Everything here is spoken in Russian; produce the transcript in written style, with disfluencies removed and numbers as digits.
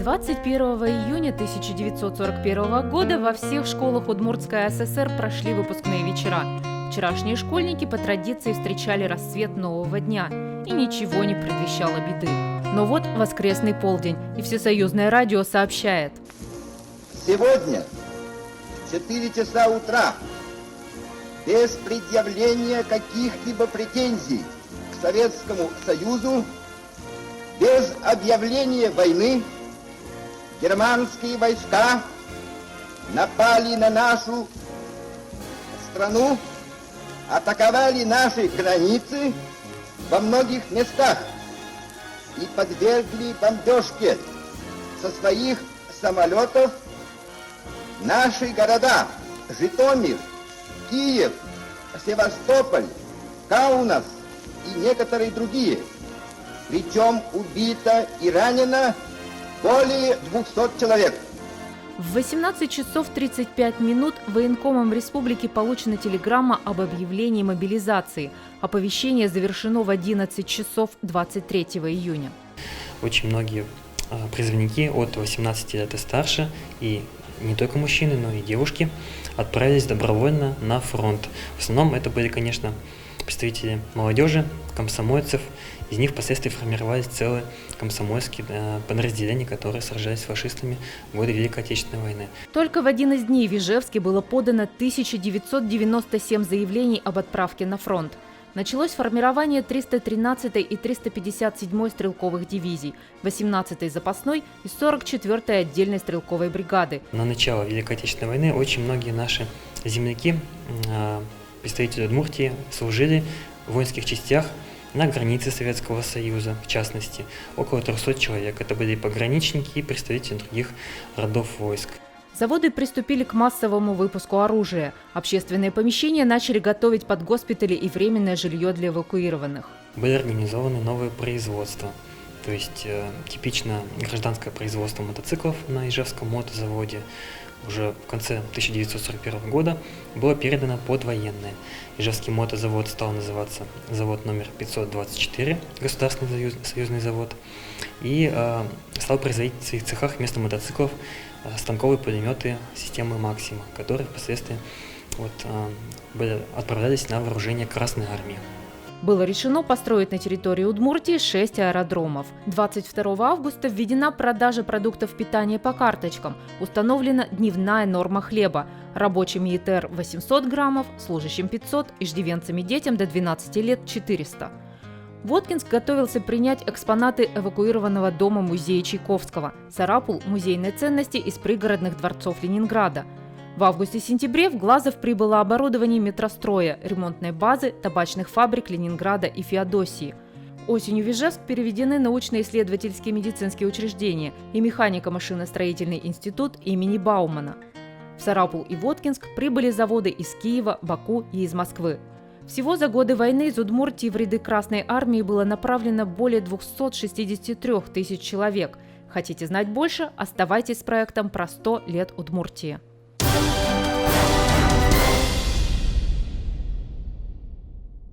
21 июня 1941 года во всех школах Удмуртской ССР прошли выпускные вечера. Вчерашние школьники по традиции встречали рассвет нового дня, и ничего не предвещало беды. Но вот воскресный полдень, и Всесоюзное радио сообщает. Сегодня в 4 часа утра, без предъявления каких-либо претензий к Советскому Союзу, без объявления войны, германские войска напали на нашу страну, атаковали наши границы во многих местах и подвергли бомбежке со своих самолетов наши города Житомир, Киев, Севастополь, Каунас и некоторые другие. Причем убито и ранено более 200 человек. В 18 часов 35 минут военкомом республики получена телеграмма об объявлении мобилизации. Оповещение завершено в 11 часов 23 июня. Очень многие призывники от 18 лет и старше, и не только мужчины, но и девушки, отправились добровольно на фронт. В основном это были, конечно, представители молодежи, комсомольцев. Из них впоследствии формировались целые комсомольские подразделения, которые сражались с фашистами в годы Великой Отечественной войны. Только в один из дней в Ижевске было подано 1997 заявлений об отправке на фронт. Началось формирование 313-й и 357-й стрелковых дивизий, 18-й запасной и 44-й отдельной стрелковой бригады. На начало Великой Отечественной войны очень многие наши земляки, представители Удмуртии, служили в воинских частях на границе Советского Союза, в частности, около 300 человек. Это были пограничники и представители других родов войск. Заводы приступили к массовому выпуску оружия. Общественные помещения начали готовить под госпитали и временное жилье для эвакуированных. Были организованы новые производства. То есть типично гражданское производство мотоциклов на Ижевском мотозаводе уже в конце 1941 года было передано под военное. Ижевский мотозавод стал называться завод номер 524, государственный союзный завод, и стал производить в своих цехах вместо мотоциклов станковые пулеметы системы «Максима», которые впоследствии отправлялись на вооружение Красной армии. Было решено построить на территории Удмуртии 6 аэродромов. 22 августа введена продажа продуктов питания по карточкам. Установлена дневная норма хлеба. Рабочим ЕТР 800 граммов, служащим 500, иждивенцам и детям до 12 лет 400. Воткинск готовился принять экспонаты эвакуированного дома-музея Чайковского. Сарапул – музейные ценности из пригородных дворцов Ленинграда. В августе-сентябре в Глазов прибыло оборудование метростроя, ремонтной базы, табачных фабрик Ленинграда и Феодосии. Осенью в Ижевск переведены научно-исследовательские медицинские учреждения и механико-машиностроительный институт имени Баумана. В Сарапул и Воткинск прибыли заводы из Киева, Баку и из Москвы. Всего за годы войны из Удмуртии в ряды Красной армии было направлено более 263 тысяч человек. Хотите знать больше? Оставайтесь с проектом «Про 100 лет Удмуртии».